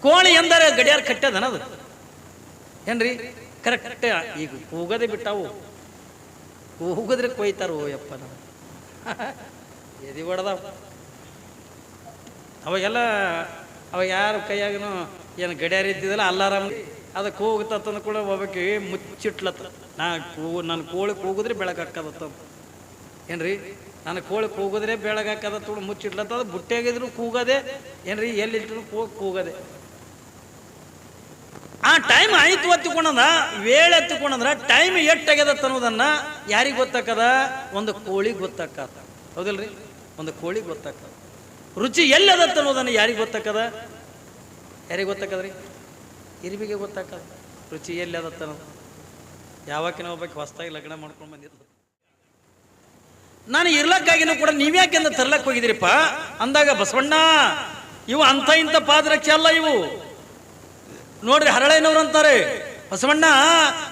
ಕೋಳಿ ಎಂದರೆ ಗಡಿಯಾರ ಕಟ್ಟದನದು ಏನ್ರಿ ಕರೆಕ್ಟ್. ಈಗ ಕೂಗದೆ ಬಿಟ್ಟಾವು, ಕೂಗಿದ್ರೆ ಕೊಯ್ತಾರೋ ಯಪ್ಪ ನಾವು ಎದಿ ಹೊಡೆದಾವ. ಅವಾಗೆಲ್ಲ ಅವಾಗ ಯಾರ ಕೈಯಾಗನು ಏನು ಗಡಿಯಾರ ಇದ್ದಿದ್ದಲ್ಲ ಅಲ್ಲಾರಾಮ್ ಅದಕ್ಕೆ ಹೋಗುತ್ತಂದು ಕೂಡ ಒಬ್ಬಕ್ಕೆ ಮುಚ್ಚಿಟ್ಲತ್ತ. ನನ್ನ ಕೋಳಿ ಕೂಗಿದ್ರೆ ಬೆಳಗಾಕದತ್ತ ಏನ್ರಿ, ನನ್ನ ಕೋಳಿ ಕೂಗಿದ್ರೆ ಬೆಳಗಾಕದತ್ತ ಮುಚ್ಚಿಟ್ಲತ್ತ. ಅದು ಬುಟ್ಟಿಯಾಗಿದ್ರು ಕೂಗದೆ ಏನ್ರಿ, ಎಲ್ಲಿಟ್ರು ಕೂಗದೆ. ಆ ಟೈಮ್ ಆಯ್ತು ಹತ್ತಿಕೊಂಡಂದ ವೇಳೆ ಹತ್ತಿಕೊಂಡಂದ್ರ ಟೈಮ್ ಎಷ್ಟಾಗ್ಯದತ್ತ ಅನ್ನೋದನ್ನ ಯಾರಿಗೆ ಗೊತ್ತಾಕದ? ಒಂದು ಕೋಳಿಗೆ ಗೊತ್ತಾಕದ. ಹೌದಲ್ರಿ, ಒಂದು ಕೋಳಿಗೆ ಗೊತ್ತಾಕದ. ರುಚಿ ಎಲ್ಲದತ್ತ ಅನ್ನೋದನ್ನ ಯಾರಿಗೆ ಗೊತ್ತಾಕದ? ಯಾರಿಗೆ ಗೊತ್ತಾಕದ್ರಿ? ಇರಿಬಿಗೆ ಗೊತ್ತಾಕದ ರುಚಿ ಎಲ್ಲಿ ಅದತ್ತ ಅನ್ನೋದು. ಯಾವಾಕಿನ ಒಬ್ಬಕ್ಕೆ ಹೊಸದಾಗಿ ಲಗ್ನ ಮಾಡ್ಕೊಂಡು ಬಂದಿದ್ದು. ನಾನು ಇರ್ಲಕ್ಕಾಗಿನೂ ಕೂಡ ನೀವ್ಯಾಕೆಂದ ತರ್ಲಕ್ಕೆ ಹೋಗಿದ್ದೀರಿಪ್ಪ ಅಂದಾಗ ಬಸವಣ್ಣ ಇವು ಅಂಥ ಇಂಥ ಪಾದರಕ್ಷೆ ಅಲ್ಲ ಇವು. ನೋಡ್ರಿ ಹರಳೇನವ್ರು ಅಂತಾರೆ, ಬಸವಣ್ಣ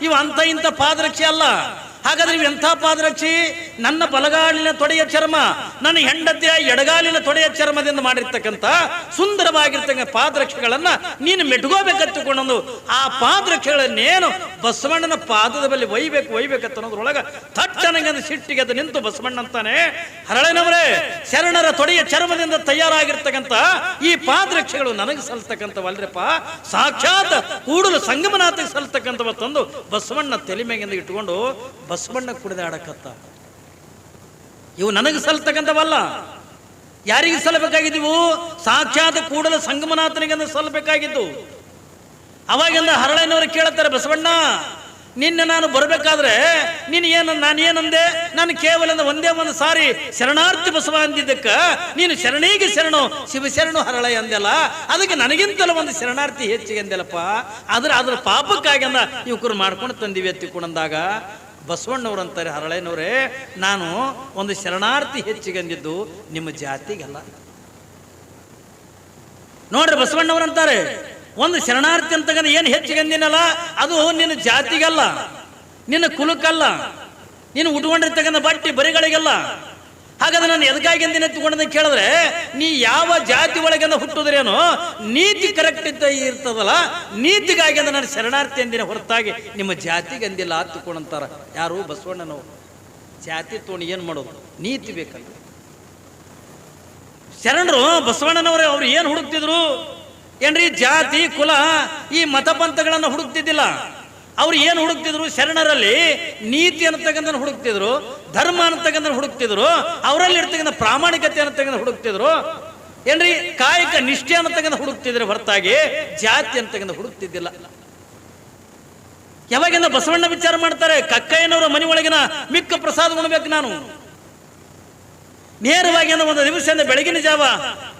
ಇವು ಅಂಥ ಇಂಥ ಪಾದರಕ್ಷೆ ಅಲ್ಲ. ಹಾಗಾದ್ರೆ ಇವು ಎಂಥ ಪಾದರಕ್ಷಿ? ನನ್ನ ಬಲಗಾಲಿನ ತೊಡೆಯ ಚರ್ಮ, ನನ್ನ ಹೆಂಡತಿಯ ಎಡಗಾಲಿನ ತೊಡೆಯ ಚರ್ಮದಿಂದ ಮಾಡಿರ್ತಕ್ಕಂಥ ಸುಂದರವಾಗಿರ್ತಕ್ಕಂಥ ಪಾದರಕ್ಷೆಗಳನ್ನ ನೀನು ಮೆಟ್ಕೋಬೇಕತ್ತುಕೊಂಡು ಆ ಪಾದರಕ್ಷೆಗಳನ್ನೇನು ಬಸವಣ್ಣನ ಪಾದದ ಬಳಿ ಒಯ್ಬೇಕತ್ತ ಅನ್ನೋದ್ರೊಳಗ ತಟ್ಟನಂಗ ಸಿಟ್ಟಿಗೆ ಅದು ನಿಂತು ಬಸವಣ್ಣ ಅಂತಾನೆ, ಹರಳೇನವರೇ, ಶರಣರ ತೊಡೆಯ ಚರ್ಮದಿಂದ ತಯಾರಾಗಿರ್ತಕ್ಕಂಥ ಈ ಪಾದರಕ್ಷೆಗಳು ನನಗೆ ಸಲ್ತಕ್ಕಂಥವಲ್ರಪ್ಪ, ಸಾಕ್ಷಾತ್ ಕೂಡಲು ಸಂಗಮನಾಥಕ್ಕೆ ಸಲ್ತಕ್ಕಂಥವ ತಂದು ಬಸವಣ್ಣ ತಲೆ ಮೇಗಿಂದ ಇಟ್ಕೊಂಡು ಬಸವಣ್ಣ ಕುಡಿದಾಡಕತ್ತ. ಇವು ನನಗೆ ಸಲ್ತಕ್ಕಂಥವಲ್ಲ. ಯಾರಿಗೆ ಸಲ್ಲಬೇಕಾಗಿದ್ದೀವು? ಸಾಕ್ಷಾತ್ ಕೂಡಲ ಸಂಗಮನಾಥನಿಗೆ ಸಲ್ಲಬೇಕಾಗಿದ್ದು. ಅವಾಗಿಂದ ಹರಳೇನವರು ಕೇಳುತ್ತಾರೆ, ಬಸವಣ್ಣ ನಿನ್ನೆ ನಾನು ಬರಬೇಕಾದ್ರೆ ನಾನೇನಂದೆ? ನಾನು ಕೇವಲ ಒಂದೇ ಒಂದು ಸಾರಿ ಶರಣಾರ್ಥಿ ಬಸವ ಅಂದಿದ್ದಕ್ಕ ನೀನು ಶರಣಿಗೆ ಶರಣು ಶಿವಶರಣು ಹರಳೆ ಅಂದೆಲ್ಲ, ಅದಕ್ಕೆ ನನಗಿಂತಲೂ ಒಂದು ಶರಣಾರ್ಥಿ ಹೆಚ್ಚಿಗೆ ಅಂದೆಲ್ಲಪ್ಪ. ಅದ್ರ ಪಾಪಕ್ಕಾಗಿಂದ ಇವ್ಕರು ಮಾಡ್ಕೊಂಡು ತಂದಿವಿ ಎತ್ತಿಕೊಂಡಂದಾಗ ಬಸವಣ್ಣವ್ರು ಅಂತಾರೆ, ಹರಳೇನವರೇ, ನಾನು ಒಂದು ಶರಣಾರ್ಥಿ ಹೆಚ್ಚಿಗೆ ಅಂದಿದ್ದು ನಿಮ್ಮ ಜಾತಿಗಲ್ಲ. ನೋಡ್ರಿ ಬಸವಣ್ಣವ್ರು ಅಂತಾರೆ, ಒಂದು ಶರಣಾರ್ಥಿ ಅಂತಗಂದ ಏನು ಹೆಚ್ಚಿಗೆ ಅಂದಿನಲ್ಲ ಅದು ನಿನ್ನ ಜಾತಿಗಲ್ಲ, ನಿನ್ನ ಕುಲಕ್ಕಲ್ಲ, ನೀನು ಉಟ್ಕೊಂಡಿರ್ತಕ್ಕಂಥ ಬಟ್ಟೆ ಬರಿಗಳಿಗೆಲ್ಲ. ಹಾಗಾದ್ರೆ ನಾನು ಎದಕ್ಕಾಗಿ ಎಂದಿನ ಎತ್ತುಕೊಂಡ ಕೇಳಿದ್ರೆ, ನೀ ಯಾವ ಜಾತಿ ಒಳಗಿಂದ ಹುಟ್ಟುದ್ರೇನೋ ನೀತಿ ಕರೆಕ್ಟ್ ಇರ್ತದಲ್ಲ, ನೀತಿಗಾಗಿ ಅಂದ್ರೆ ನಾನು ಶರಣಾರ್ಥಿ ಅಂದಿನ ಹೊರತಾಗಿ ನಿಮ್ಮ ಜಾತಿಗೆ ಅಂದಿಲ್ಲ ಹತ್ತುಕೊಂಡಂತಾರ. ಯಾರು? ಬಸವಣ್ಣನವರು. ಜಾತಿ ತೋಣಿ ಏನು ಮಾಡೋದು? ನೀತಿ ಬೇಕಲ್ಲ. ಶರಣರು ಬಸವಣ್ಣನವರೇ ಅವ್ರು ಏನು ಹುಡುಕ್ತಿದ್ರು ಏನ್ರಿ? ಜಾತಿ ಕುಲ ಈ ಮತಪಂಥಗಳನ್ನು ಹುಡುಕ್ತಿದ್ದಿಲ್ಲ. ಅವ್ರು ಏನು ಹುಡುಕ್ತಿದ್ರು? ಶರಣರಲ್ಲಿ ನೀತಿ ಅನ್ನತಕ್ಕಂಥ ಹುಡುಕ್ತಿದ್ರು, ಧರ್ಮ ಅನ್ನತಕ್ಕಂಥ ಹುಡುಕ್ತಿದ್ರು, ಅವರಲ್ಲಿ ಇರ್ತಕ್ಕಂಥ ಪ್ರಾಮಾಣಿಕತೆ ಅನ್ನತಕ್ಕಂಥ ಹುಡುಕ್ತಿದ್ರು ಏನ್ರಿ, ಕಾಯಕ ನಿಷ್ಠೆ ಅನ್ನತಕ್ಕಂಥ ಹುಡುಕ್ತಿದ್ರು ಹೊರತಾಗಿ ಜಾತಿ ಅಂತಕ್ಕಂಥ ಹುಡುಕ್ತಿದ್ದಿಲ್ಲ. ಯಾವಾಗಿಂದ ಬಸವಣ್ಣ ವಿಚಾರ ಮಾಡ್ತಾರೆ, ಕಕ್ಕಯ್ಯನವರ ಮನೆ ಒಳಗಿನ ಮಿಕ್ಕ ಪ್ರಸಾದ ಉಣಬೇಕು ನಾನು. ನೇರವಾಗಿ ಒಂದು ದಿವಸದಿಂದ ಬೆಳಗಿನ ಜಾವ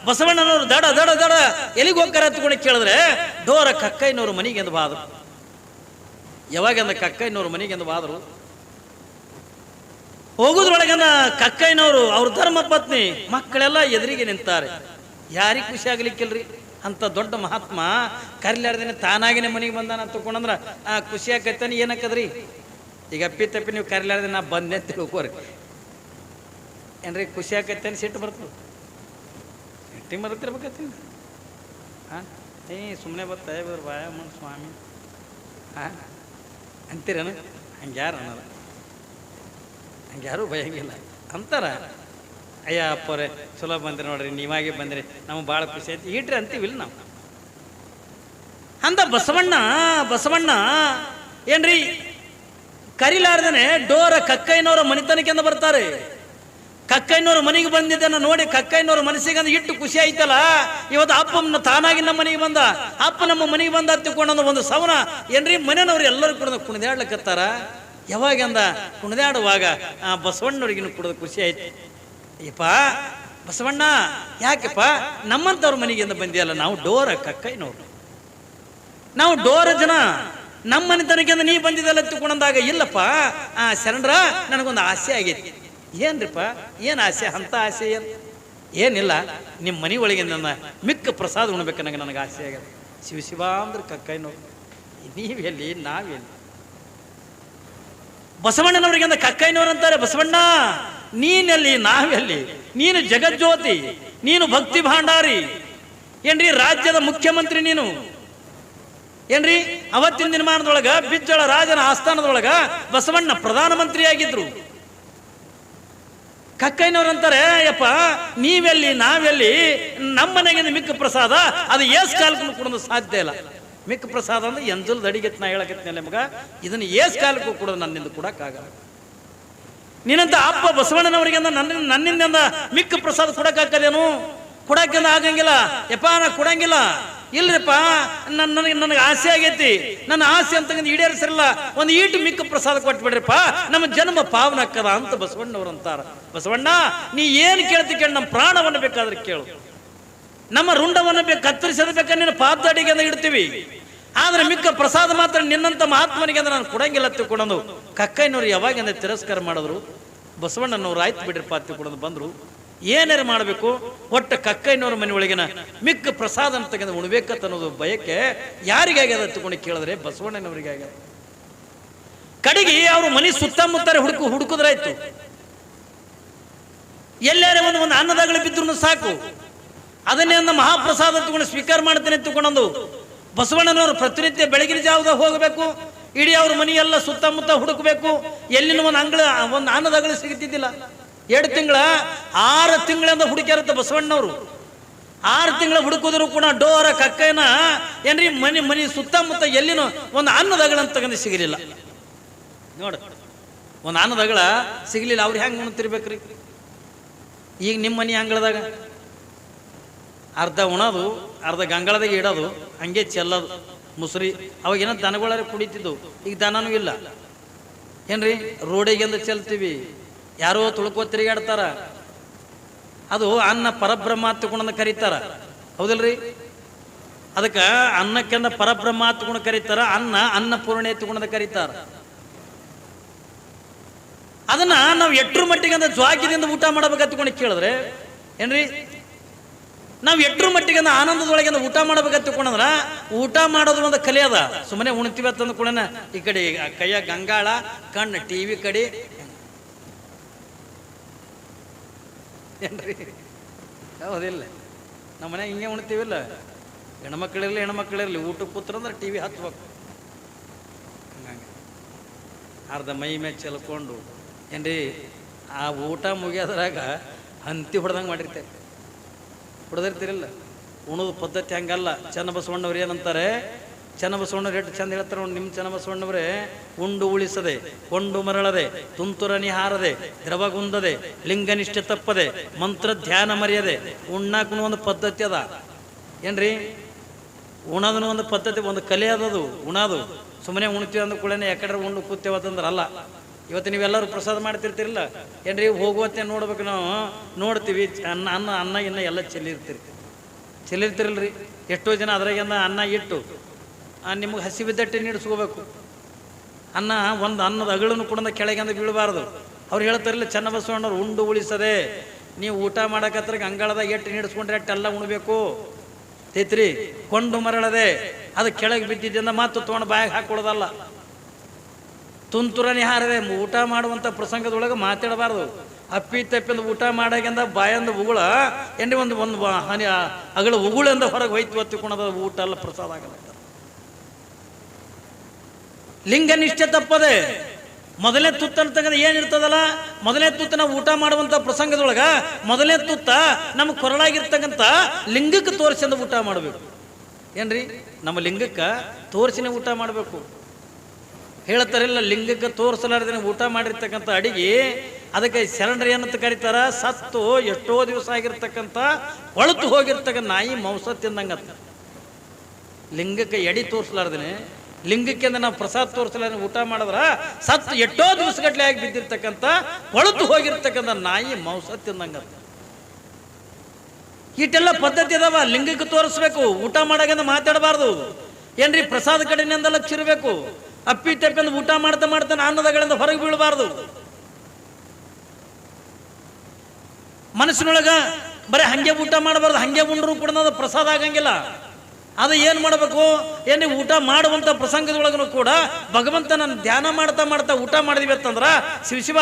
ಬಸವಣ್ಣನವರು ದಡ ದಡ ದಡ ಎಲ್ಲಿಗೆ ಹೋಗ್ತಾರೆ ಹತ್ಕೊಂಡು ಕೇಳಿದ್ರೆ ಡೋರ ಕಕ್ಕಯ್ಯನವ್ರ ಮನೆಗೆ ಎಂದು ಬಾದ್ರು. ಯಾವಾಗಂದ ಕಕ್ಕಯ್ಯನವ್ರ ಮನೆಗೆ ಎಂದು ಬಾದ್ರು. ಹೋಗುದ್ರೊಳಗಂದ ಕಕ್ಕಯ್ಯನವರು ಅವ್ರ ಧರ್ಮ ಪತ್ನಿ ಮಕ್ಕಳೆಲ್ಲ ಎದುರಿಗೆ ನಿಂತಾರೆ. ಯಾರಿಗೆ ಖುಷಿ ಆಗ್ಲಿಕ್ಕಿಲ್ರಿ? ಅಂತ ದೊಡ್ಡ ಮಹಾತ್ಮ ಕರಿಲಾರ್ದೇನೆ ತಾನಾಗಿನೇ ಮನೆಗೆ ಬಂದಾನ ತಕೊಂಡಂದ್ರ ಖುಷಿ ಆಕೈತಾನೆ. ಏನಕ್ಕದ್ರಿ? ಈಗ ಅಪ್ಪಿ ತಪ್ಪಿ ನೀವು ಕರಿಲಾರ್ದೆ ನಾ ಬಂದೆ ಅಂತ ತಿಳ್ಕೋರಿ ಏನ್ರಿ, ಖುಷಿ ಆಕೈತೇನೆ ಸಿಟ್ಟು ಬರ್ತದೆ? ಸಿಟ್ಟಿಗೆ ಬರುತ್ತಿರ್ಬೇಕತ್ತೀನಿ. ಸುಮ್ಮನೆ ಬರ್ತಾ ಬಾಯಮ್ಮ ಸ್ವಾಮಿ ಅಂತೀರೇನು? ಹಂಗ್ಯಾರು ಅನ್ನೋದು, ಹಂಗ್ಯಾರು ಭಯಂಗಿಲ್ಲ ಅಂತಾರ. ಅಯ್ಯ ಅಪ್ಪರೇ ಚಲೋ ಬಂದ್ರಿ ನೋಡ್ರಿ, ನೀವಾಗೆ ಬಂದ್ರಿ, ನಮ್ಗೆ ಭಾಳ ಖುಷಿ ಆಯ್ತು ಈಟ್ರಿ ಅಂತೀವಿಲ್ಲ ನಾವು. ಅಂತ ಬಸವಣ್ಣ ಏನ್ರಿ ಕರಿಲಾರ್ದನೆ ಡೋರ ಕಕ್ಕಯ್ಯನವರ ಮನಿತನಕ್ಕೆಂದ ಬರ್ತಾರೆ. ಕಕ್ಕಯ್ಯನವ್ರ ಮನೆಗೆ ಬಂದಿದ್ದನ್ನ ನೋಡಿ ಕಕ್ಕಯ್ಯನವ್ರ ಮನಸ್ಸಿಗೆ ಅಂದ್ರೆ ಇಟ್ಟು ಖುಷಿ ಆಯ್ತಲ್ಲ. ಇವತ್ತು ಅಪ್ಪ ತಾನಾಗಿ ನಮ್ಮ ಮನೆಗೆ ಬಂದ, ಅಪ್ಪ ನಮ್ಮ ಮನೆಗೆ ಬಂದ ಹತ್ತಿಕೊಂಡು ಒಂದು ಸವನ ಏನ್ರಿ ಮನೆಯವ್ರು ಎಲ್ಲರೂ ಕೂಡ ಕುಣಿದಾಡ್ಲಕತ್ತಾರ. ಯಾವಾಗಂದ ಕುಣಿದಾಡುವಾಗ ಬಸವಣ್ಣವ್ರಿಗಿನ ಕುಡಿದ ಖುಷಿ ಆಯ್ತು. ಯಪ್ಪ ಬಸವಣ್ಣ ಯಾಕೆಪ್ಪ ನಮ್ಮಂತವ್ರ ಮನೆಗಿಂದ ಬಂದಿಯಲ್ಲ, ನಾವು ಡೋರ ಕಕ್ಕಯ್ಯನವ್ರು, ನಾವು ಡೋರ ಜನ, ನಮ್ಮ ಮನೆತನಕ್ಕಿಂದ ನೀ ಬಂದಿದ್ದಲ್ಲ ಹತ್ತಿಕೊಂಡಂದಾಗ ಇಲ್ಲಪ್ಪ ಶರಣರ ನನಗೊಂದು ಆಸೆ ಆಗೈತಿ. ಏನ್ರಿಪ್ಪ ಏನು ಆಸೆ? ಅಂತ ಆಸೆ ಏನಿಲ್ಲ, ನಿಮ್ಮ ಮನೆ ಒಳಗೆ ನನ್ನ ಮಿಕ್ಕ ಪ್ರಸಾದ ಉಣ್ಬೇಕು ನನಗೆ ಆಸೆ ಆಗ್ಯದ. ಶಿವ ಅಂದ್ರೆ ಕಕ್ಕಯ್ಯನವ್ರು, ನೀವೆಲ್ಲಿ ನಾವೆಲ್ಲಿ? ಬಸವಣ್ಣನವ್ರಿಗೆ ಅಂದ ಕಕ್ಕಯ್ಯನವ್ರು ಅಂತಾರೆ, ಬಸವಣ್ಣ ನೀನೆಲ್ಲಿ ನಾವೆಲ್ಲಿ? ನೀನು ಜಗಜ್ಯೋತಿ, ನೀನು ಭಕ್ತಿ ಭಾಂಡಾರಿ, ಏನ್ರಿ ರಾಜ್ಯದ ಮುಖ್ಯಮಂತ್ರಿ ನೀನು ಏನ್ರಿ. ಅವತ್ತಿನ ದಿನಮಾನದೊಳಗ ಬಿಜ್ಜಳ ರಾಜನ ಆಸ್ಥಾನದೊಳಗ ಬಸವಣ್ಣ ಪ್ರಧಾನಮಂತ್ರಿ ಆಗಿದ್ರು. ಕಕ್ಕಯ್ಯನವ್ರಂತಾರೆ, ಯಪ್ಪ ನೀವೆಲ್ಲಿ ನಾವೆಲ್ಲಿ, ನಮ್ಮನೆಗಿಂದ ಮಿಕ್ಕ ಪ್ರಸಾದ ಅದು ಏಸ್ ಕಾಲಕ್ಕೂ ಕೊಡೋದು ಸಾಧ್ಯ ಇಲ್ಲ. ಮಿಕ್ಕ ಪ್ರಸಾದ ಅಂದ್ರೆ ಎಂಜಲ್ದ ಅಡಿಗೆತ್ ನಾ ಹೇಳಕತ್ನಲ್ಲ ಮಗ, ಇದನ್ನು ಏಸ್ ಕಾಲಕ್ಕೂ ಕೊಡೋದು ನನ್ನಿಂದ ಕೊಡಕ್ಕಾಗಲ್ಲ. ನೀನಂತ ಅಪ್ಪ ಬಸವಣ್ಣನವರಿಗೆ ನನ್ನಿಂದ ಮಿಕ್ಕ ಪ್ರಸಾದ ಕೊಡಕ್ಕಾಗದೇನು? ಕೊಡಕ್ಕಿಂದ ಆಗಂಗಿಲ್ಲ ಯಪ್ಪ, ನಾ ಕೊಡಂಗಿಲ್ಲ. ಇಲ್ರಿಪ್ಪ, ನನಗೆ ಆಸೆ ಆಗೈತಿ, ನನ್ನ ಆಸೆ ಅಂತ ಈಡೇರಿಸಿರಲ್ಲ, ಒಂದು ಈಟು ಮಿಕ್ಕ ಪ್ರಸಾದ ಕೊಟ್ಬಿಡ್ರಿಪ್ಪ, ನಮ್ಮ ಜನ್ಮ ಪಾವನ ಅಕ್ಕದ ಅಂತ ಬಸವಣ್ಣವ್ರು ಅಂತಾರ. ಬಸವಣ್ಣ ನೀ ಏನು ಕೇಳ್ತಿ ಕೇಳಿ, ನಮ್ಮ ಪ್ರಾಣವನ್ನು ಬೇಕಾದ್ರೆ ಕೇಳು, ನಮ್ಮ ರುಂಡವನ್ನು ಕತ್ತರಿಸದ ಬೇಕಾದ್ರೆ ನಿನ್ನ ಪಾದಡಿಗೆ ಅಂತ ಇಡ್ತೀವಿ, ಆದ್ರೆ ಮಿಕ್ಕ ಪ್ರಸಾದ ಮಾತ್ರ ನಿನ್ನಂತ ಮಹಾತ್ಮನಿಗೆ ಅಂದ್ರೆ ನಾನು ಕೊಡಂಗಿಲ್ಲ ತಿಳ್ಕೊಳೋದು. ಕಕ್ಕಯ್ಯನವ್ರು ಯಾವಾಗ ತಿರಸ್ಕಾರ ಮಾಡಿದ್ರು, ಬಸವಣ್ಣನವ್ರು ಆಯ್ತು ಬಿಡ್ರಿಪ್ಪ ತಿಳ್ಕೊಳೋದು ಬಂದ್ರು. ಏನಾರು ಮಾಡಬೇಕು, ಒಟ್ಟ ಕಕ್ಕಯ್ಯನವ್ರ ಮನೆ ಒಳಗಿನ ಮಿಕ್ಕ ಪ್ರಸಾದ ಅಂತ ತೆಗೆದು ಉಣ್ಬೇಕಂತ ಅನ್ನೋದು ಬಯಕೆ ಯಾರಿಗಾಗ್ಯದ ತಿಳ್ಕೊಂಡು ಕೇಳಿದ್ರೆ ಬಸವಣ್ಣನವರಿಗೆ ಆಗ್ಯದ. ಕಡೆಗೆ ಅವ್ರ ಮನೆ ಸುತ್ತಮುತ್ತಾರೆ ಹುಡುಕುದ್ರಾಯ್ತು. ಎಲ್ಲಾರ ಒಂದು ಅನ್ನದಾಗಲಿ ಬಿದ್ರು ಸಾಕು, ಅದನ್ನೇ ಒಂದು ಮಹಾಪ್ರಸಾದ ತಗೊಂಡು ಸ್ವೀಕಾರ ಮಾಡ್ತೇನೆ ತಿಳ್ಕೊಂಡು ಬಸವಣ್ಣನವರು ಪ್ರತಿನಿತ್ಯ ಬೆಳಗಿನ ಜಾವದಾಗ ಹೋಗಬೇಕು. ಇಡೀ ಅವ್ರ ಮನೆಯೆಲ್ಲ ಸುತ್ತಮುತ್ತ ಹುಡುಕಬೇಕು. ಎಲ್ಲಿನ ಒಂದು ಅನ್ನದಾಗಲಿ ಸಿಗುತ್ತಿದ್ದಿಲ್ಲ. 2 ತಿಂಗಳ 6 ತಿಂಗಳಿಂದ ಹುಡುಕ್ಯಾರತ್ತ ಬಸವಣ್ಣವರು. 6 ತಿಂಗಳ ಹುಡುಕಿದ್ರು ಕೂಡ ಡೋರ ಕಕ್ಕಯ್ಯನ ಏನ್ರಿ ಮನೆ ಸುತ್ತಮುತ್ತ ಎಲ್ಲಿನ ಒಂದು ಅನ್ನದಗಳ ತಗೊಂಡು ಸಿಗಲಿಲ್ಲ. ನೋಡ, ಒಂದು ಅನ್ನದಗಳ ಸಿಗಲಿಲ್ಲ. ಅವ್ರು ಹೆಂಗೆ ಉಣ್ತಿರ್ಬೇಕ್ರಿ? ಈಗ ನಿಮ್ಮ ಮನೆ ಅಂಗಳದಾಗ ಅರ್ಧ ಉಣೋದು, ಅರ್ಧ ಗಂಗಳದಾಗ ಇಡೋದು, ಹಂಗೆ ಚೆಲ್ಲೋದು ಮುಸ್ರಿ. ಅವಾಗೇನೋ ದನಗಳಾರ ಕುಡಿತಿದ್ದು, ಈಗ ದನನೂ ಇಲ್ಲ ಏನ್ರಿ. ರೋಡಿಗೆಂದು ಚೆಲ್ತೀವಿ, ಯಾರೋ ತುಳ್ಕೋ ತಿರುಗಾಡ್ತಾರ. ಅದು ಅನ್ನ ಪರಬ್ರಹ್ಮ ತಗೊಂಡು ಕರೀತಾರ, ಹೌದಲ್ರಿ? ಅದಕ್ಕೆ ಅನ್ನಕ್ಕೆಂದ ಪರಬ್ರಹ್ಮ ತಗೊಂಡು ಕರೀತಾರ, ಅನ್ನಪೂರ್ಣೆ ತಗೊಂಡು ಕರೀತಾರ. ಅದನ್ನ ನಾವು ಎಟ್ರ ಮಟ್ಟಿಗೆ ಅಂದ್ರೆ ಜ್ವಾಕಿದಿಂದ ಊಟ ಮಾಡಬೇಕಂತಕೊಂಡು ಕೇಳಿದ್ರೆ ಏನ್ರಿ, ನಾವು ಎಟ್ರ ಮಟ್ಟಿಗೆ ಆನಂದದೊಳಗೆ ಊಟ ಮಾಡಬೇಕಂತಕೊಂಡ್ರ ಊಟ ಮಾಡೋದು ಒಂದು ಕಲೆ ಅದ. ಸುಮ್ಮನೆ ಉಣ್ತೀವಿ ಅಂತಂದ ಕೂಡ ಈ ಕಡೆ ಕೈಯ ಗಂಗಾಳ, ಕಣ್ಣು ಟಿವಿ ಕಡೆ ಏನ್ರಿ, ಹೌದಿಲ್ಲ? ನಮ್ಮ ಮನೆ ಹಿಂಗೆ ಉಣ್ತೀವಿಲ್ಲ, ಹೆಣ್ಮಕ್ಳಿರಲಿ ಊಟಕ್ಕೆ ಕೂತ್ರ ಅಂದ್ರೆ ಟಿವಿ ಹತ್ಬೇಕು. ಹಂಗಾಗಿ ಅರ್ಧ ಮೈ ಮೇಲೆ ಚೆಲ್ಕೊಂಡು ಏನ್ರಿ, ಆ ಊಟ ಮುಗಿಯೋದ್ರಾಗ ಹಂತಿ ಹೊಡೆದಂಗೆ ಮಾಡಿರ್ತೇವೆ. ಹೊಡೆದಿರ್ತೀರಿಲ್ಲ, ಉಣೋದು ಪದ್ಧತಿ ಹಂಗಲ್ಲ. ಚನ್ನಬಸವಣ್ಣವ್ರು ಏನಂತಾರೆ, ಚನ್ನಬಸವಣ್ಣವ್ರು ಎಷ್ಟು ಚಂದ ಹೇಳ್ತಾರೆ ನೋಡಿ. ನಿಮ್ಮ ಚನ್ನಬಸವಣ್ಣವ್ರೆ, ಉಂಡು ಉಳಿಸದೆ, ಕೊಂಡು ಮರಳದೆ, ತುಂತುರನಿ ಹಾರದೆ, ದ್ರವಗುಂದದೆ, ಲಿಂಗನಿಷ್ಠೆ ತಪ್ಪದೆ, ಮಂತ್ರ ಧ್ಯಾನ ಮರೆಯದೆ ಉಣ್ಣಾಕನು ಒಂದು ಪದ್ಧತಿ ಅದ ಏನ್ರಿ. ಉಣೋದನ್ನು ಒಂದು ಪದ್ಧತಿ, ಒಂದು ಕಲೆ ಅದದು ಉಣೋದು. ಸುಮ್ಮನೆ ಉಣ್ತೀವಿ ಅಂದ ಕೂಡ ಯಾಕಡ್ರೆ ಉಂಡು ಕೂತೇವತ್ತಂದ್ರೆ ಅಲ್ಲ. ಇವತ್ತು ನೀವೆಲ್ಲರೂ ಪ್ರಸಾದ ಮಾಡ್ತಿರ್ತಿರಲ್ಲ ಏನ್ರಿ, ಹೋಗುವತ್ತೆ ನೋಡ್ಬೇಕು, ನಾವು ನೋಡ್ತೀವಿ ಅನ್ನ ಇನ್ನ ಎಲ್ಲ ಚೆಲ್ಲಿರ್ತಿರಲ್ರಿ. ಎಷ್ಟೋ ಜನ ಅದ್ರಾಗಿಂದ ಅನ್ನ ಇಟ್ಟು ನಿಮಗೆ ಹಸಿ ಬಿದ್ದಟ್ಟೆ ನೀಡಿಸ್ಕೋಬೇಕು. ಒಂದು ಅನ್ನದ ಅಗಳನ್ನು ಕೂಡ ಕೆಳಗಿಂದ ಬೀಳಬಾರ್ದು. ಅವ್ರು ಹೇಳ್ತಾರಿಲ್ಲ ಚನ್ನಬಸವಣ್ಣವ್ರು, ಉಂಡು ಉಳಿಸದೆ, ನೀವು ಊಟ ಮಾಡಕತ್ರ ಅಂಗಳದಾಗ ಎಟ್ಟು ನೀಡಿಸ್ಕೊಂಡ್ರೆ ಎಟ್ಟೆಲ್ಲ ಉಣ್ಬೇಕು ತೈತ್ರಿ. ಕೊಂಡು ಮರಳದೆ, ಅದು ಕೆಳಗೆ ಬಿದ್ದಿದ್ದರಿಂದ ಮಾತು ತೊಗೊಂಡು ಬಾಯಾಗ ಹಾಕೊಳ್ಳೋದಲ್ಲ. ತುಂತುರನಿ ಹಾರದೆ, ಊಟ ಮಾಡುವಂಥ ಪ್ರಸಂಗದೊಳಗೆ ಮಾತಾಡಬಾರ್ದು. ಅಪ್ಪಿ ತಪ್ಪಿಂದ ಊಟ ಮಾಡಾಗಿಂದ ಬಾಯಂದ ಉಗುಳ ಏನ್ರಿ, ಒಂದು ಹನಿ ಅಗಳ ಉಗುಳಿಂದ ಹೊರಗೆ ಹೋಯ್ತು ಹೊತ್ತಿಕೊಂಡದ ಊಟ ಎಲ್ಲ ಪ್ರಸಾದ ಆಗಲ್ಲ. ಲಿಂಗನಿಷ್ಠೆ ತಪ್ಪದೆ, ಮೊದಲನೇ ತುತ್ತನ್ನು ತೆಗೆದು ಏನಿರ್ತದಲ್ಲ, ಮೊದಲನೇ ತುತ್ತ ನಾವು ಊಟ ಮಾಡುವಂಥ ಪ್ರಸಂಗದೊಳಗ ಮೊದಲನೇ ತುತ್ತ ನಮ್ಮ ಕೊರಳಾಗಿರ್ತಕ್ಕಂಥ ಲಿಂಗಕ್ಕೆ ತೋರಿಸಿಂದ ಊಟ ಮಾಡಬೇಕು ಏನ್ರಿ. ನಮ್ಮ ಲಿಂಗಕ್ಕೆ ತೋರಿಸಿನೇ ಊಟ ಮಾಡಬೇಕು. ಹೇಳ್ತಾರಿಲ್ಲ, ಲಿಂಗಕ್ಕೆ ತೋರಿಸಲಾರ್ದೇನೆ ಊಟ ಮಾಡಿರ್ತಕ್ಕಂಥ ಅಡಿಗೆ ಅದಕ್ಕೆ ಶರಣರು ಏನಂತ ಕರೀತಾರ, ಸತ್ತು ಎಷ್ಟೋ ದಿವಸ ಆಗಿರ್ತಕ್ಕಂಥ ಹೊಳತು ಹೋಗಿರ್ತಕ್ಕಂಥ ನಾಯಿ ಮಾಂಸ ತಿಂದಂಗತ್ತ. ಲಿಂಗಕ್ಕೆ ಎಡಿ ತೋರಿಸಲಾರ್ದೇನೆ, ಲಿಂಗಕ್ಕೆ ನಾವು ಪ್ರಸಾದ ತೋರಿಸಲಾರ್ದೆ ಊಟ ಮಾಡಿದ್ರ ಸತ್ತು ಎಷ್ಟೋ ದಿವಸಗಟ್ಲೆ ಆಗಿ ಬಿದ್ದಿರ್ತಕ್ಕಂಥ ಹೊಳತು ಹೋಗಿರ್ತಕ್ಕಂಥ ನಾಯಿ ಮಾಂಸ ತಿಂದಂಗತ್ತ. ಇಷ್ಟೆಲ್ಲ ಪದ್ಧತಿ ಅದಾವ. ಲಿಂಗಕ್ಕೆ ತೋರಿಸ್ಬೇಕು, ಊಟ ಮಾಡಾಗಂದ ಮಾತಾಡಬಾರ್ದು ಏನ್ರಿ. ಪ್ರಸಾದ ಕಡೆಯಿಂದ ಲಕ್ಷ ಇರಬೇಕು. ಅಪ್ಪಿ ತಪ್ಪಿಂದ ಊಟ ಮಾಡ್ತಾ ಅನ್ನದಗಳಿಂದ ಹೊರಗೆ ಬೀಳಬಾರ್ದು. ಮನಸ್ಸಿನೊಳಗ ಬರೀ ಹಂಗೆ ಊಟ ಮಾಡಬಾರ್ದು. ಹಂಗೆ ಉಂಡ್ರು ಕೂಡ ಪ್ರಸಾದ ಆಗಂಗಿಲ್ಲ. ಅದು ಏನು ಮಾಡಬೇಕು, ಏನು ಊಟ ಮಾಡುವಂಥ ಪ್ರಸಂಗದೊಳಗೂ ಕೂಡ ಭಗವಂತನನ್ನು ಧ್ಯಾನ ಮಾಡ್ತಾ ಮಾಡ್ತಾ ಊಟ ಮಾಡಿದ್ವಿ ಅಂತಂದ್ರೆ ಶಿವ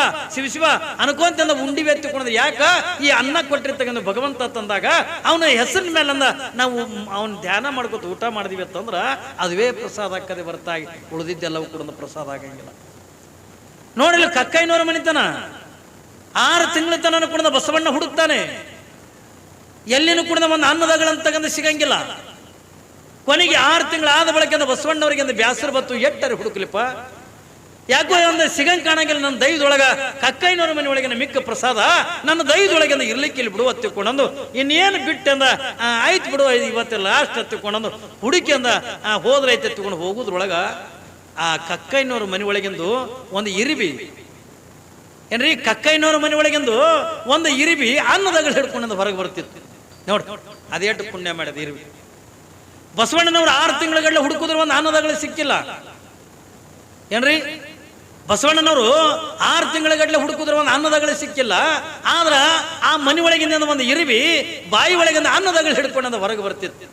ಶಿವ ಅನ್ಕೊಂತಂದ ಉಂಡಿವಿ ಎತ್ತಿಕೊಂಡ್ರೆ ಯಾಕ ಈ ಅನ್ನ ಕೊಟ್ಟಿರ್ತಕ್ಕಂಥ ಭಗವಂತ ತಂದಾಗ ಅವನ ಹೆಸರಿನ ಮೇಲಂದ ನಾವು ಅವನ ಧ್ಯಾನ ಮಾಡ್ಕೊತ ಊಟ ಮಾಡಿದ್ವಿ ಅಂತಂದ್ರೆ ಅದುವೇ ಪ್ರಸಾದ ಆಕ್ಕದೆ ಹೊರತಾಗಿ ಉಳಿದಿದ್ದೆಲ್ಲವೂ ಕೂಡ ಪ್ರಸಾದ ಆಗಂಗಿಲ್ಲ. ನೋಡಿಲ್ಲ ಕಕ್ಕೈನವರ ಮನಿತನ 6 ತಿಂಗಳ ತನಕ ಕೂಡ ಬಸವಣ್ಣ ಹುಡುಕ್ತಾನೆ, ಎಲ್ಲಿನೂ ಕೂಡ ಒಂದು ಅನ್ನದಗಳಂತಕ್ಕಂಥ ಸಿಗಂಗಿಲ್ಲ. ಕೊನೆಗೆ 6 ತಿಂಗಳಾದ ಬಳಿಕ ಬಸವಣ್ಣವರಿಗೆ ಬ್ಯಾಸರ ಬತ್ತು, ಎಟ್ಟರೆ ಹುಡುಕ್ಲಿಪ್ಪ, ಯಾಕೋ ಒಂದು ಸಿಗಂಗ್ ಕಾಣಂಗಿಲ್ಲ, ನನ್ನ ದೈವದೊಳಗ ಕಕ್ಕೈನವರ ಮನೆ ಒಳಗಿನ ಮಿಕ್ಕ ಪ್ರಸಾದ ನನ್ನ ದೈವದೊಳಗೆ ಇರ್ಲಿಕ್ಕೆ ಇಲ್ಲಿ ಬಿಡುವ ಹತ್ತಿಕೊಂಡಂದು ಇನ್ನೇನು ಬಿಟ್ಟಂದ ಆಯ್ತು ಬಿಡುವ ಇವತ್ತು ಲಾಸ್ಟ್ ಹತ್ತಿಕೊಂಡಂದು ಹುಡುಕಿ ಅಂದ ಹೋದ್ರೈತೆ ಎತ್ತಿಕೊಂಡು ಹೋಗುದ್ರೊಳಗ ಆ ಕಕ್ಕೈನವರ ಮನೆ ಒಳಗಿಂದು ಒಂದು ಇರಿಬಿ ಏನ್ರಿ, ಕಕ್ಕೈನವರ ಮನೆ ಒಳಗಿಂದು ಒಂದು ಇರಿಬಿ ಅನ್ನದಗಳು ಹಿಡ್ಕೊಂಡ ಹೊರಗೆ ಬರ್ತಿತ್ತು. ನೋಡಿ ಅದೇಟು ಪುಣ್ಯ ಮಾಡಿದ ಇರಿಬಿ. ಬಸವಣ್ಣನವ್ರು 6 ತಿಂಗಳ ಹುಡುಕಿದ್ರು ಒಂದು ಅನ್ನದಗಳು ಸಿಕ್ಕಿಲ್ಲ ಏನ್ರಿ. ಬಸವಣ್ಣನವರು 6 ತಿಂಗಳ ಹುಡುಕಿದ್ರು ಒಂದು ಅನ್ನದಗಳು ಸಿಕ್ಕಿಲ್ಲ. ಆದ್ರ ಆ ಮನೆ ಒಳಗಿಂದ ಒಂದು ಇರಿಬಿ ಬಾಯಿ ಒಳಗಿಂದ ಅನ್ನದಗಳು ಹಿಡ್ಕೊಂಡ ಹೊರಗೆ ಬರ್ತಿತ್ತು.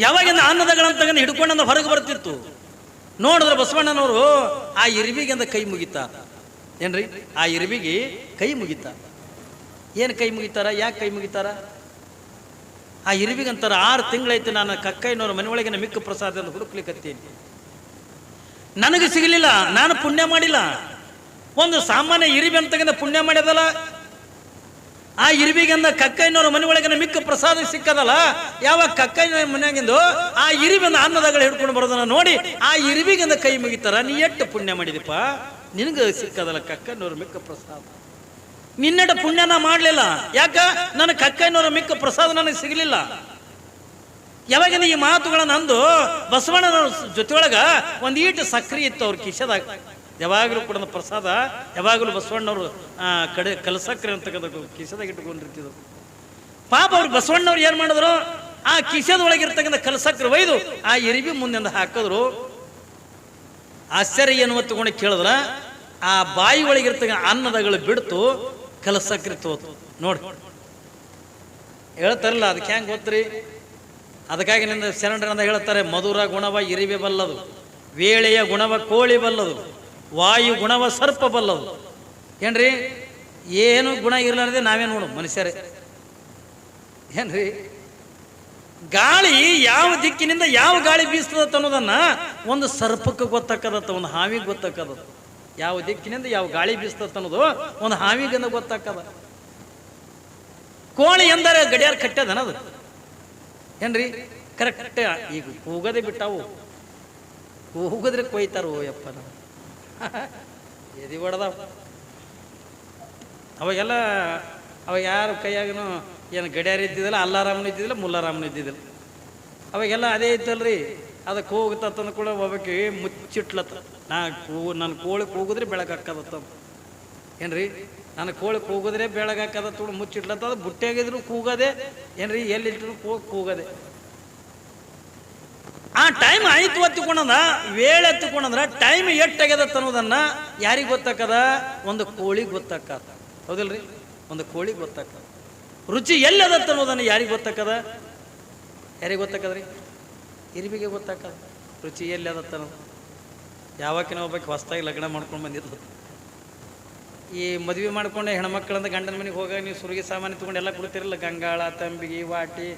ಯಾವಾಗಿಂದ ಅನ್ನದಗಳಂತ ಹಿಡ್ಕೊಂಡ ಹೊರಗೆ ಬರ್ತಿತ್ತು ನೋಡಿದ್ರೆ ಬಸವಣ್ಣನವರು ಆ ಇರಿಬಿಗಿಂದ ಕೈ ಮುಗಿತಾರ ಏನ್ರಿ, ಆ ಇರಿಬಿಗೆ ಕೈ ಮುಗಿತಾರ. ಏನು ಕೈ ಮುಗಿತಾರ, ಯಾಕೆ ಕೈ ಮುಗಿತಾರ? ಆ ಇರಿಬಿಗಂತಾರ 6 ತಿಂಗಳೈತೆ ನಾನು ಕಕ್ಕೈನವ್ರ ಮನೆ ಒಳಗಿನ ಮಿಕ್ಕ ಪ್ರಸಾದ ಅಂತ ಹುಡುಕ್ಲಿಕ್ಕತ್ತೀನಿ, ನನಗೆ ಸಿಗಲಿಲ್ಲ, ನಾನು ಪುಣ್ಯ ಮಾಡಿಲ್ಲ. ಒಂದು ಸಾಮಾನ್ಯ ಇರಿಬಿ ಅಂತಕ್ಕಂಥ ಪುಣ್ಯ ಮಾಡ್ಯದಲ್ಲ, ಆ ಇರಿಬಿಗಂದ ಕಕ್ಕೈನವ್ರ ಮನೆ ಒಳಗಿನ ಮಿಕ್ಕ ಪ್ರಸಾದ ಸಿಕ್ಕದಲ್ಲ. ಯಾವಾಗ ಕಕ್ಕೈನ ಮನೆಯಾಗಿಂದು ಆ ಇರಿಬಿಂದ ಅನ್ನದಗಳು ಹಿಡ್ಕೊಂಡು ಬರೋದನ್ನ ನೋಡಿ ಆ ಇರಿಬಿಗಿಂದ ಕೈ ಮುಗಿತಾರ, ನೀ ಎಷ್ಟು ಪುಣ್ಯ ಮಾಡಿದಿಪ್ಪ, ನಿನಗೆ ಸಿಕ್ಕದಲ್ಲ ಕಕ್ಕೈನವ್ರ ಮಿಕ್ಕ ಪ್ರಸಾದ. ನಿನ್ನಡ ಪುಣ್ಯನ ಮಾಡಲಿಲ್ಲ, ಯಾಕ ನನ್ನ ಕಕ್ಕೈನವ್ರ ಮಿಕ್ಕ ಪ್ರಸಾದ ನನಗೆ ಸಿಗಲಿಲ್ಲ. ಯಾವಾಗಿಂದ ಈ ಮಾತುಗಳನ್ನ ಅಂದು ಬಸವಣ್ಣನವ್ರ ಜೊತೆಯೊಳಗ ಒಂದು ಈಟು ಸಕ್ರಿ ಇತ್ತು ಅವ್ರ ಕಿಶದಾಗ. ಯಾವಾಗಲೂ ಕೂಡ ಪ್ರಸಾದ ಯಾವಾಗಲೂ ಬಸವಣ್ಣವರು ಕಡೆ ಕಲಸಕ್ರೆ ಅಂತಕ್ಕಂಥ ಕಿಶದಾಗ ಇಟ್ಕೊಂಡಿರ್ತಿದ್ರು. ಪಾಪ ಅವ್ರು ಬಸವಣ್ಣವ್ರು ಏನ್ ಮಾಡಿದ್ರು, ಆ ಕಿಶದೊಳಗಿರ್ತಕ್ಕಂಥ ಕಲಸಕ್ರೆ ಒಯ್ದು ಆ ಇರಿಬಿ ಮುಂದೆ ಹಾಕಿದ್ರು. ಆಶ್ಚರ್ಯ ಏನು ತಗೊಂಡು ಕೇಳಿದ್ರ ಆ ಬಾಯಿ ಒಳಗಿರ್ತಕ್ಕಂಥ ಅನ್ನದಗಳು ಬಿಡ್ತು, ಕಲಸಕ್ರೆ ತೋತು. ನೋಡಿ ಹೇಳ್ತಾರಲ್ಲ, ಅದಕ್ಕೆ ಹೆಂಗೆ ಗೊತ್ತ್ರಿ? ಅದಕ್ಕಾಗಿ ನಿಂದ ಶರಣರಂದ ಹೇಳ್ತಾರೆ, ಮಧುರ ಗುಣವ ಇರಿಬೆ ಬಲ್ಲದು, ವೇಳೆಯ ಗುಣವ ಕೋಳಿ ಬಲ್ಲದು, ವಾಯು ಗುಣವ ಸರ್ಪ ಬಲ್ಲದು. ಏನ್ರಿ, ಏನು ಗುಣ ಇರ್ಲಾರ್ದೆ ನಾವೇ ನೋಡು ಮನುಷ್ಯರೇ ಏನ್ರಿ. ಗಾಳಿ ಯಾವ ದಿಕ್ಕಿನಿಂದ ಯಾವ ಗಾಳಿ ಬೀಸ್ತದತ್ತ ಅನ್ನೋದನ್ನ ಒಂದು ಸರ್ಪಕ್ಕೆ ಗೊತ್ತಾಕದತ್ತ, ಒಂದು ಹಾವಿಗೆ ಗೊತ್ತಾಕದ. ಯಾವ ದಿಕ್ಕಿನಿಂದ ಯಾವ ಗಾಳಿ ಬೀಸ್ತದ ಅನ್ನೋದು ಒಂದು ಹಾವಿಗಂದ ಗೊತ್ತಾಕದ. ಕೋಳಿ ಎಂದರೆ ಗಡಿಯಾರ ಕಟ್ಟದನದು ಏನ್ರಿ, ಕರೆಕ್ಟ್. ಈಗ ಕೂಗದೆ ಬಿಟ್ಟಾವು, ಕೂಗದ್ರೆ ಕೊಯ್ತಾರೋ ಯಪ್ಪ, ಎದಿ ಹೊಡೆದಾವ. ಅವಾಗೆಲ್ಲ ಅವಾಗ ಯಾರ ಕೈಯಾಗನು ಏನು ಗಡಿಯಾರ ಇದ್ದಿದ್ದಿಲ್ಲ, ಅಲ್ಲಾರಾಮನು ಇದ್ದಿದ್ದಿಲ್ಲ, ಮುಲ್ಲಾರಾಮನು ಇದ್ದಿದ್ದಿಲ್ಲ. ಅವಾಗೆಲ್ಲ ಅದೇ ಇತ್ತಲ್ರಿ. ಅದಕ್ಕೆ ಹೋಗ್ತಂದು ಕೂಡ ಒಬ್ಬಕ್ಕೆ ಮುಚ್ಚಿಟ್ಲತ್ತ, ನನ್ನ ಕೋಳಿ ಕೂಗಿದ್ರೆ ಬೆಳಗಾಕದತ್ತ ಏನ್ರಿ, ನನ್ನ ಕೋಳಿ ಕೂಗಿದ್ರೆ ಬೆಳಗಾಕದತ್ತ ಕೂಡ ಮುಚ್ಚಿಟ್ಲತ್ತ. ಅದು ಬುಟ್ಟಿಯಾಗಿದ್ರು ಕೂಗದೆ ಏನ್ರಿ, ಎಲ್ಲಿಟ್ರು ಕೂಗದೆ. ಆ ಟೈಮ್ ಆಯ್ತು ಹತ್ತಿಕೊಂಡಂದ, ವೇಳೆ ಹತ್ತಿಕೊಂಡಂದ್ರ ಟೈಮ್ ಎಷ್ಟಾಗ್ಯದತ್ತ ಅನ್ನೋದನ್ನ ಯಾರಿಗೆ ಗೊತ್ತಾಕದ? ಒಂದು ಕೋಳಿ ಗೊತ್ತಾಕದ, ಹೌದಿಲ್ರಿ? ಒಂದು ಕೋಳಿ ಗೊತ್ತಾಕದ. ರುಚಿ ಎಲ್ಲದತ್ತ ಅನ್ನೋದನ್ನ ಯಾರಿಗೆ ಗೊತ್ತಾಕದ? ಯಾರಿಗೆ ಗೊತ್ತಾಕದ್ರಿ? ಇರಿಬಿಗೆ ಗೊತ್ತಾಕದ ರುಚಿ ಎಲ್ಲಿ ಅದತ್ತ ಅನ್ನೋದು. ಯಾವಕ್ಕಿನ ಒಬ್ಬಕ್ಕೆ ಹೊಸದಾಗಿ ಲಗ್ನ ಮಾಡ್ಕೊಂಡು ಬಂದಿದ್ದು, ಈ ಮದುವೆ ಮಾಡ್ಕೊಂಡೆ ಹೆಣ್ಮಕ್ಳಂದ ಗಂಡನ ಮನೆಗೆ ಹೋಗಾಗ ನೀವು ಸುರುಗಿ ಸಾಮಾನು ತೊಗೊಂಡು ಎಲ್ಲ ಕೊಡ್ತಿರಲ್ಲ, ಗಂಗಾಳ, ತಂಬಿಗೆ, ವಾಟಿ